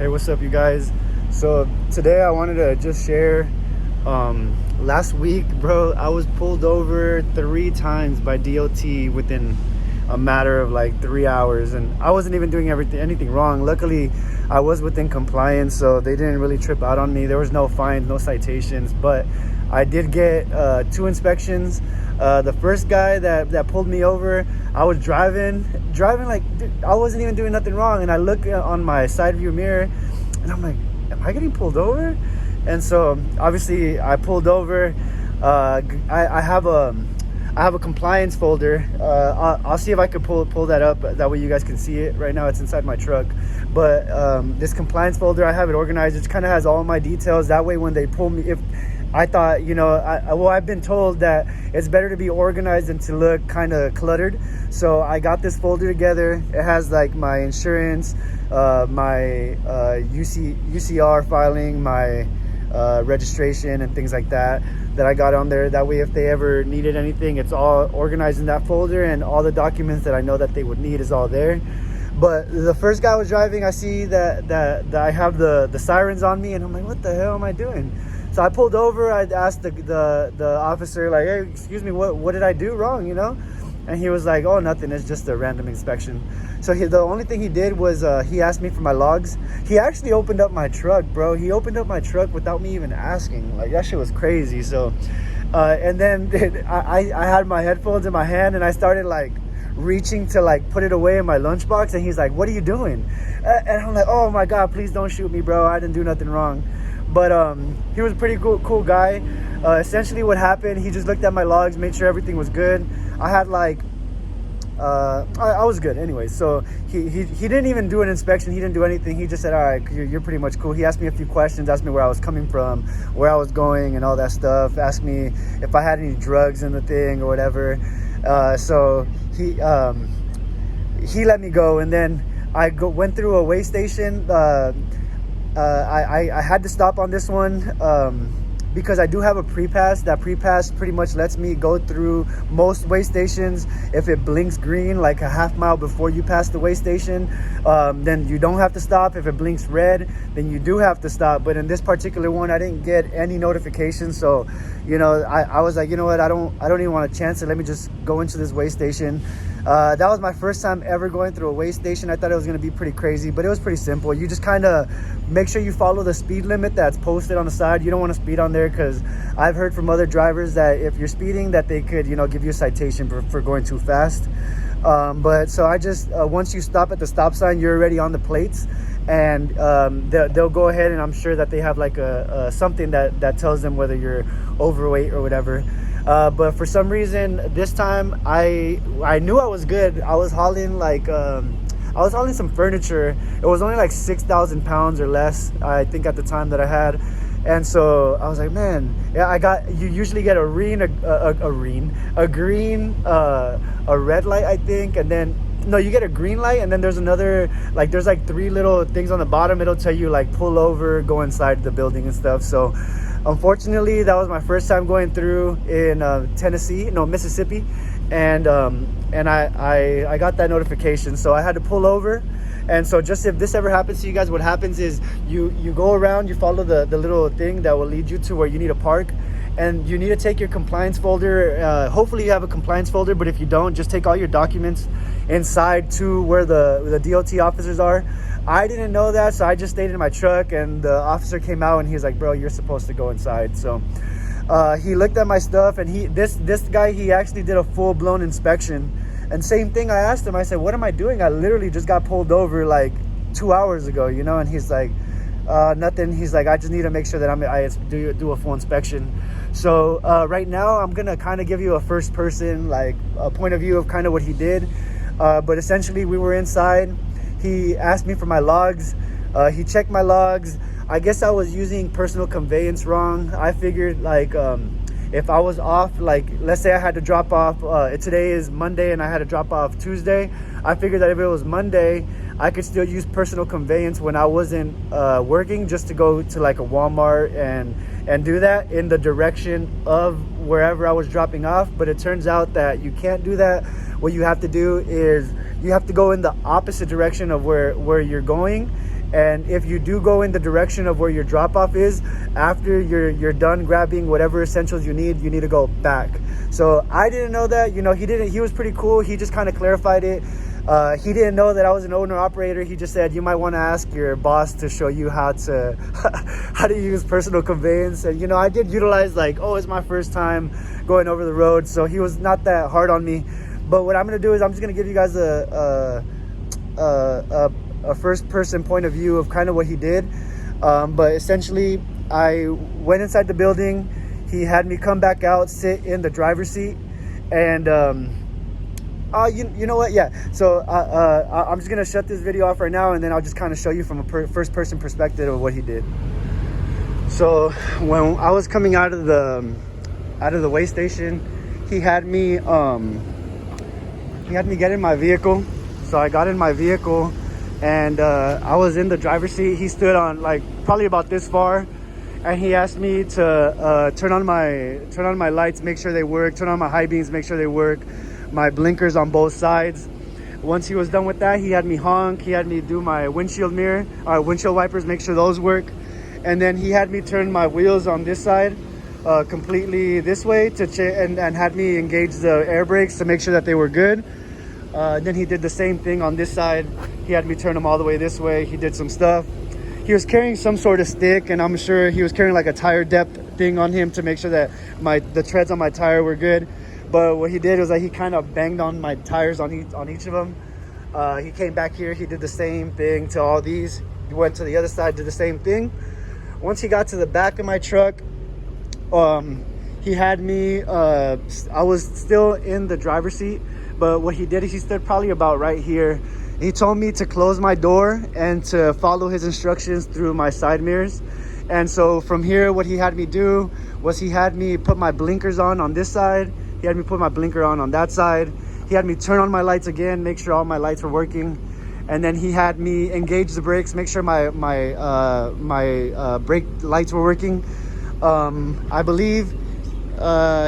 Hey, what's up, you guys? So today I wanted to just share. Last week, bro, I was pulled over 3 times by DOT within a matter of like 3 hours, and I wasn't even doing anything wrong. Luckily, I was within compliance, so they didn't really trip out on me. There was no fines, no citations, but I did get 2 inspections. The first guy that pulled me over, I was driving like, dude, I wasn't even doing nothing wrong, and I look on my side view mirror and I'm like, am I getting pulled over? And so obviously I pulled over. I have a compliance folder. I'll see if I could pull that up. That way you guys can see it. Right now it's inside my truck. But this compliance folder, I have it organized. It kind of has all my details. That way when they pull me, if I thought, I've been told that it's better to be organized than to look kind of cluttered. So I got this folder together. It has like my insurance, my UCR filing, my registration and things like that I got on there. That way if they ever needed anything, it's all organized in that folder, and all the documents that I know that they would need is all there. But the first guy was driving, I see that I have the sirens on me, and I'm like, what the hell am I doing? So I pulled over. I asked the officer, like, hey, excuse me, what did I do wrong, And he was like, oh, nothing, it's just a random inspection. So the only thing he did was he asked me for my logs. He actually opened up my truck, bro. He opened up my truck without me even asking. Like, that shit was crazy. So, and then I had my headphones in my hand, and I started like reaching to like put it away in my lunchbox. And he's like, what are you doing? And I'm like, oh my God, please don't shoot me, bro. I didn't do nothing wrong. But he was a pretty cool guy. Essentially what happened, he just looked at my logs, made sure everything was good. I had like, I was good anyway. So he didn't even do an inspection. He didn't do anything. He just said, all right, you're pretty much cool. He asked me a few questions, asked me where I was coming from, where I was going and all that stuff. Asked me if I had any drugs in the thing or whatever. So he let me go. And then I went through a weigh station. I had to stop on this one because I do have a pre-pass. That pre-pass pretty much lets me go through most weigh stations. If it blinks green like a half mile before you pass the weigh station, then you don't have to stop. If it blinks red, then you do have to stop. But in this particular one, I didn't get any notification. So, I was like, you know what? I don't even want to chance it. Let me just go into this weigh station. That was my first time ever going through a weigh station. I thought it was going to be pretty crazy, but it was pretty simple. You just kind of make sure you follow the speed limit that's posted on the side. You don't want to speed on there, because I've heard from other drivers that if you're speeding, that they could, give you a citation for going too fast. But so I just, once you stop at the stop sign, you're already on the plates, and they'll go ahead, and I'm sure that they have like a something that tells them whether you're overweight or whatever. But for some reason this time I knew I was good. I was hauling some furniture. It was only like 6,000 pounds or less, I think, at the time that I had. And so I was like, man, yeah, you usually get a red light, I think, and then no, you get a green light, and then there's another, like, there's like 3 little things on the bottom. It'll tell you like pull over, go inside the building and stuff. So unfortunately, that was my first time going through in Mississippi, and I got that notification, so I had to pull over. And so just if this ever happens to you guys, what happens is you go around, you follow the little thing that will lead you to where you need to park, and you need to take your compliance folder. Hopefully you have a compliance folder, but if you don't, just take all your documents inside to where the DOT officers are. I didn't know that, so I just stayed in my truck, and the officer came out and he's like, bro, you're supposed to go inside. So he looked at my stuff, and this guy, he actually did a full-blown inspection. And same thing, I asked him, I said, what am I doing? I literally just got pulled over like 2 hours ago, And he's like, nothing. He's like, I just need to make sure that I do a full inspection. So right now I'm gonna kind of give you a first person, like a point of view of kind of what he did. But essentially we were inside. He asked me for my logs. He checked my logs. I guess I was using personal conveyance wrong. I figured like if I was off, like let's say I had to drop off, today is Monday and I had to drop off Tuesday. I figured that if it was Monday, I could still use personal conveyance when I wasn't working, just to go to like a Walmart and do that in the direction of wherever I was dropping off. But it turns out that you can't do that. What you have to do is you have to go in the opposite direction of where you're going, And if you do go in the direction of where your drop off is, after you're done grabbing whatever essentials you need to go back. So I didn't know that. He was pretty cool. He just kind of clarified it. He didn't know that I was an owner operator. He just said, you might want to ask your boss to show you how to use personal conveyance. And I did utilize, like, it's my first time going over the road, so he was not that hard on me. But what I'm gonna do is I'm just gonna give you guys a first person point of view of kind of what he did. But essentially, I went inside the building. He had me come back out, sit in the driver's seat, and you know what? Yeah. So I'm just gonna shut this video off right now, and then I'll just kind of show you from a first person perspective of what he did. So when I was coming out of the weigh station, he had me get in my vehicle. So I got in my vehicle, and I was in the driver's seat. He stood on, like, probably about this far, and he asked me to turn on my lights, make sure they work, turn on my high beams, make sure they work, my blinkers on both sides. Once he was done with that, he had me honk. He had me do my windshield wipers, make sure those work. And then he had me turn my wheels on this side completely this way and had me engage the air brakes to make sure that they were good. Then he did the same thing on this side. He had me turn them all the way this way. He did some stuff. He was carrying some sort of stick, and I'm sure he was carrying like a tire depth thing on him to make sure that the treads on my tire were good. But what he did was that he kind of banged on my tires on each of them. He came back here. He did the same thing to all these. He went to the other side, did the same thing. Once he got to the back of my truck, he had me, I was still in the driver's seat, but what he did is he stood probably about right here. He told me to close my door and to follow his instructions through my side mirrors. And so from here, what he had me do was he had me put my blinkers on this side. He had me put my blinker on that side. He had me turn on my lights again, make sure all my lights were working. And then he had me engage the brakes, make sure my brake lights were working. I believe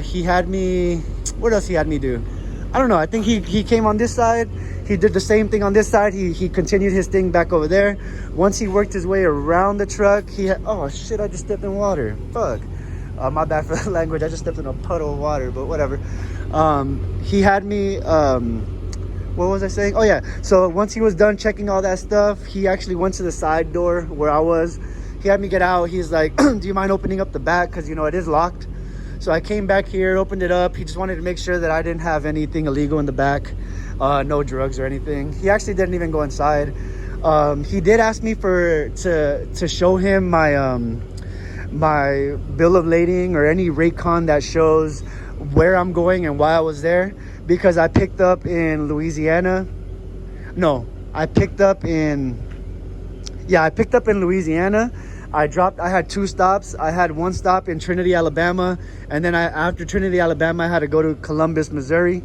he had me, what else he had me do? I don't know. I think he came on this side. He did the same thing on this side. He continued his thing back over there. Once he worked his way around the truck, oh shit, I just stepped in water. Fuck. My bad for the language. I just stepped in a puddle of water, but whatever. He had me, what was I saying? Oh yeah. So once he was done checking all that stuff, he actually went to the side door where I was. He had me get out. He's like, do you mind opening up the back? Because, it is locked. So I came back here, opened it up. He just wanted to make sure that I didn't have anything illegal in the back. No drugs or anything. He actually didn't even go inside. He did ask me to show him my my bill of lading or any rate-con that shows where I'm going and why I was there, because I picked up in Louisiana. No, I picked up in Louisiana. I had 2 stops. I had 1 stop in Trinity, Alabama, and then after Trinity, Alabama, I had to go to Columbus, Missouri.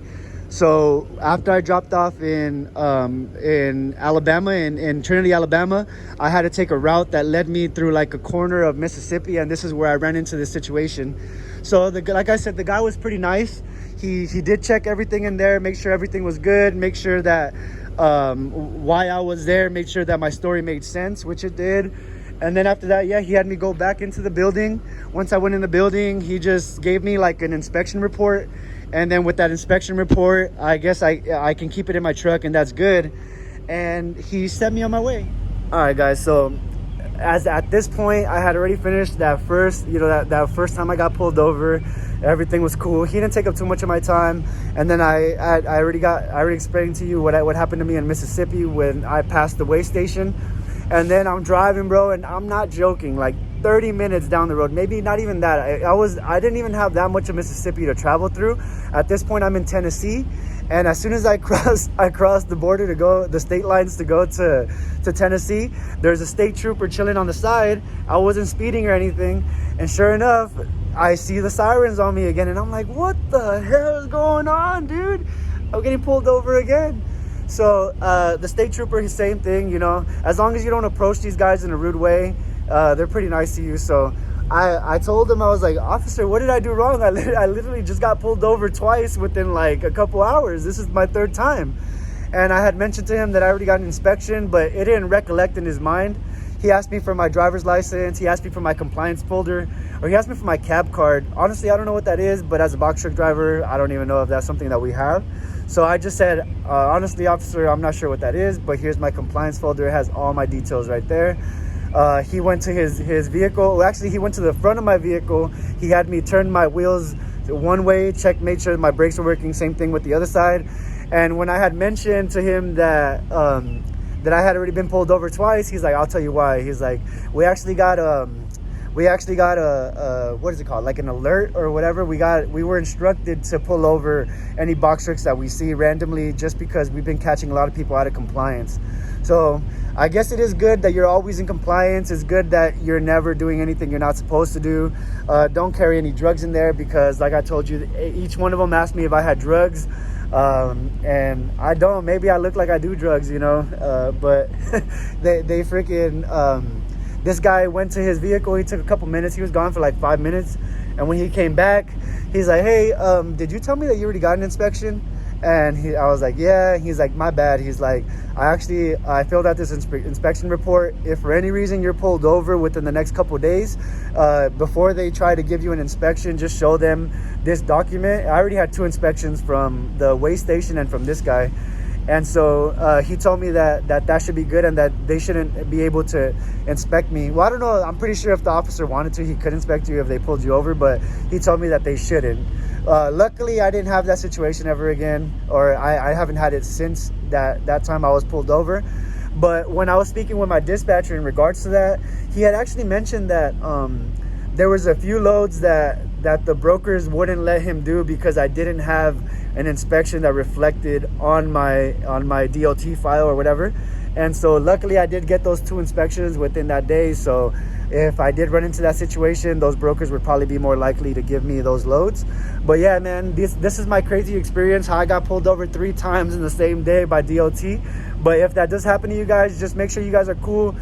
So after I dropped off in Alabama, in Trinity, Alabama, I had to take a route that led me through like a corner of Mississippi, and this is where I ran into this situation. So like I said, the guy was pretty nice. He did check everything in there, make sure everything was good, make sure that why I was there, make sure that my story made sense, which it did. And then after that, he had me go back into the building. Once I went in the building, he just gave me like an inspection report. And then with that inspection report, I guess I can keep it in my truck, and that's good. And he sent me on my way. All right, guys. So as at this point, I had already finished that first, that first time I got pulled over. Everything was cool. He didn't take up too much of my time. And then I already explained to you what happened to me in Mississippi when I passed the weigh station. And then I'm driving, bro, and I'm not joking, like 30 minutes down the road, maybe not even that. I didn't even have that much of Mississippi to travel through. At this point, I'm in Tennessee, and as soon as I crossed the border to go, the state lines to go to Tennessee, there's a state trooper chilling on the side. I wasn't speeding or anything, and sure enough, I see the sirens on me again, and I'm like, what the hell is going on, dude? I'm getting pulled over again. So the state trooper, his same thing, as long as you don't approach these guys in a rude way, they're pretty nice to you. So I told him, I was like, officer, what did I do wrong? I literally just got pulled over twice within like a couple hours. This is my 3rd time. And I had mentioned to him that I already got an inspection, but it didn't recollect in his mind. He asked me for my driver's license. He asked me for my compliance folder, or he asked me for my cab card. Honestly, I don't know what that is, but as a box truck driver, I don't even know if that's something that we have. So I just said, honestly, officer, I'm not sure what that is, but here's my compliance folder. It has all my details right there. He went to his vehicle. Well, actually, he went to the front of my vehicle. He had me turn my wheels one way, made sure my brakes were working. Same thing with the other side. And when I had mentioned to him that that I had already been pulled over twice, he's like, I'll tell you why. He's like, we actually got a what is it called, like an alert or whatever. We were instructed to pull over any box trucks that we see randomly, just because we've been catching a lot of people out of compliance. So I guess it is good that you're always in compliance. It's good that you're never doing anything you're not supposed to do. Don't carry any drugs in there, because like I told you, each one of them asked me if I had drugs. And I don't. Maybe I look like I do drugs, you know, but they freaking this guy went to his vehicle. He took a couple minutes. He was gone for like 5 minutes, and when he came back, he's like, hey, did you tell me that you already got an inspection? And I was like, yeah. He's like, my bad. He's like, I filled out this inspection report. If for any reason you're pulled over within the next couple of days, before they try to give you an inspection, just show them this document. I already had 2 inspections from the weigh station and from this guy. And so he told me that should be good, and that they shouldn't be able to inspect me. Well, I don't know. I'm pretty sure if the officer wanted to, he could inspect you if they pulled you over, but he told me that they shouldn't. Luckily, I didn't have that situation ever again, or I haven't had it since that time I was pulled over. But when I was speaking with my dispatcher in regards to that, he had actually mentioned that there was a few loads that the brokers wouldn't let him do because I didn't have an inspection that reflected on my DOT file or whatever. And so luckily I did get those 2 inspections within that day. So if I did run into that situation, those brokers would probably be more likely to give me those loads. But yeah, man, this is my crazy experience, how I got pulled over 3 times in the same day by DOT. But if that does happen to you guys, just make sure you guys are cool.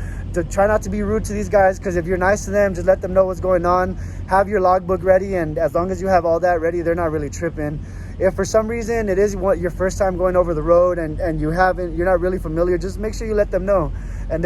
Try not to be rude to these guys, because if you're nice to them, just let them know what's going on. Have your logbook ready, and as long as you have all that ready, they're not really tripping. If for some reason it is your first time going over the road and you're not really familiar, just make sure you let them know. And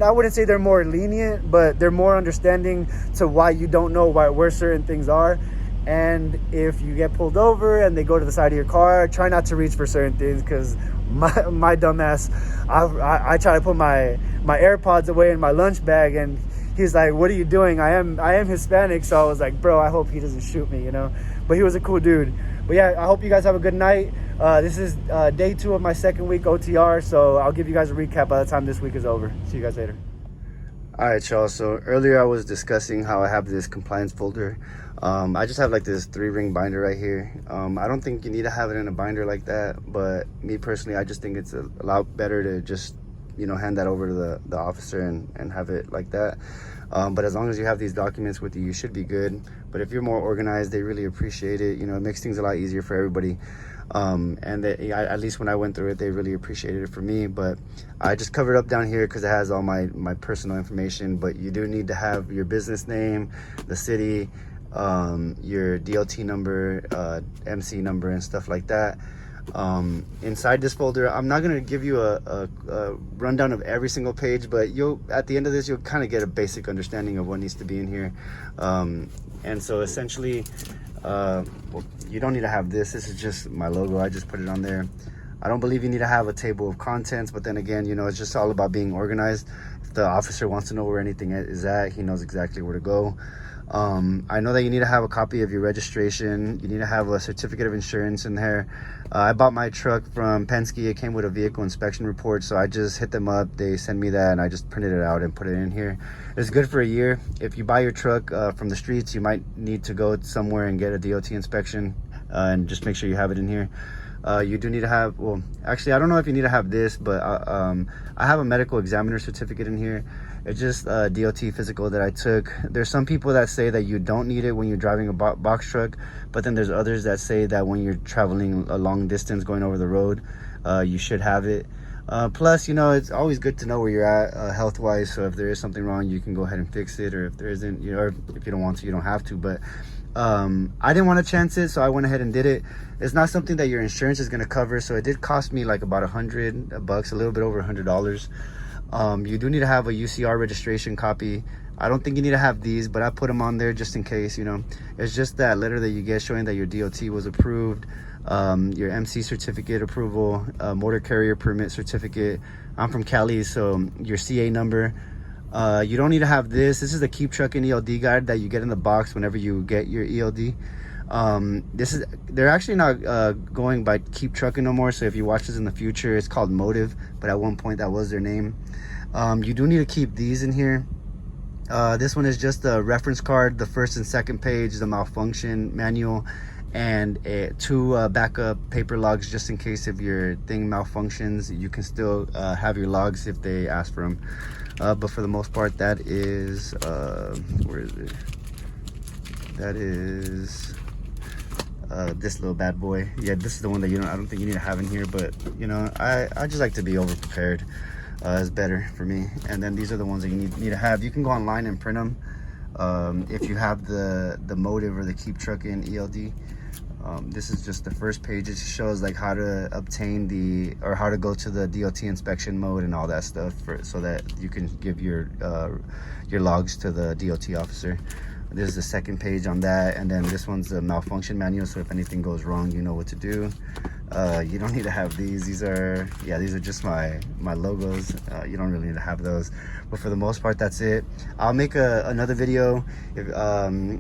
I wouldn't say they're more lenient, but they're more understanding to why you don't know where certain things are. And if you get pulled over and they go to the side of your car, try not to reach for certain things, because my dumb ass, I try to put my AirPods away in my lunch bag, and he's like, what are you doing? I am Hispanic. So I was like, bro, I hope he doesn't shoot me, you know. But he was a cool dude. But yeah, I hope you guys have a good night. This is day 2 of my 2nd week OTR, so I'll give you guys a recap by the time this week is over. See you guys later. All right, y'all. So earlier I was discussing how I have this compliance folder. I just have like this 3-ring binder right here. I don't think you need to have it in a binder like that, but me personally, I just think it's a lot better to just, you know, hand that over to the officer and have it like that. But as long as you have these documents with you, you should be good. But if you're more organized, they really appreciate it. You know, it makes things a lot easier for everybody. And at least when I went through it, they really appreciated it for me. But I just covered up down here because it has all my personal information. But you do need to have your business name, the city, your DOT number, MC number, and stuff like that. Inside this folder, I'm not going to give you a rundown of every single page, but at the end of this, you'll kind of get a basic understanding of what needs to be in here. And so essentially, well, you don't need to have this. This is just my logo. I just put it on there. I don't believe you need to have a table of contents, but then again, you know, it's just all about being organized. If the officer wants to know where anything is at, he knows exactly where to go. I know that you need to have a copy of your registration. You need to have a certificate of insurance in there. I bought my truck from Penske. It came with a vehicle inspection report, so I just hit them up. They send me that, and I just printed it out and put it in here. It's good for a year. If you buy your truck from the streets, you might need to go somewhere and get a DOT inspection, and just make sure you have it in here. You do need to have, well, actually, I don't know if you need to have this, but I have a medical examiner certificate in here. It's just a DOT physical that I took. There's some people that say that you don't need it when you're driving a box truck, but then there's others that say that when you're traveling a long distance going over the road, you should have it. Plus, you know, it's always good to know where you're at health-wise, so if there is something wrong, you can go ahead and fix it, or if there isn't, you know, if you don't want to, you don't have to. But I didn't want to chance it, so I went ahead and did it. It's not something that your insurance is going to cover, so it did cost me like about $100, a little bit over $100. You do need to have a UCR registration copy. I don't think you need to have these, but I put them on there just in case, you know. It's just that letter that you get showing that your DOT was approved, your MC certificate approval, motor carrier permit certificate. I'm from Cali, so your CA number. You don't need to have this. This is the Keep Trucking ELD guide that you get in the box whenever you get your ELD. They're actually not going by Keep Trucking no more, so if you watch this in the future, it's called Motive, but at one point that was their name. You do need to keep these in here. This one is just the reference card, the first and second page, the malfunction manual, and two backup paper logs just in case if your thing malfunctions. You can still have your logs if they ask for them. But for the most part, that is where is it? That is this little bad boy. Yeah, this is the one that I don't think you need to have in here, but you know, I just like to be over prepared. Is better for me. And then these are the ones that you need to have. You can go online and print them if you have the Motive or the Keep Trucking ELD. This is just the first page. It shows like how to obtain how to go to the DOT inspection mode and all that stuff so that you can give your logs to the DOT officer. This is the second page on that, and then this one's the malfunction manual, so if anything goes wrong, you know what to do. You don't need to have these. These are just my logos. You don't really need to have those, but for the most part, that's it. I'll make another video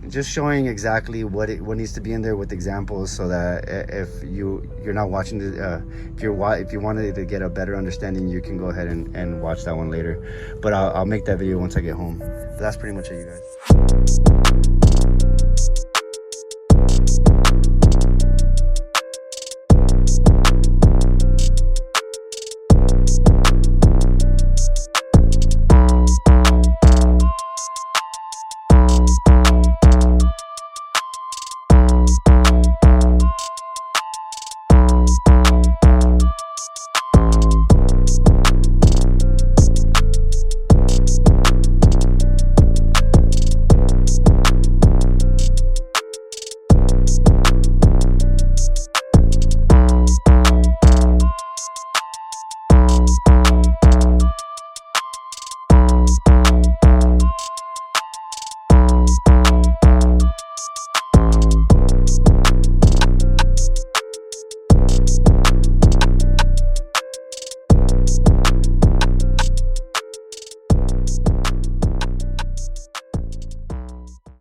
just showing exactly what needs to be in there with examples, so that if you're not watching the if you wanted to get a better understanding, you can go ahead and watch that one later. But I'll make that video once I get home. But that's pretty much it, you guys.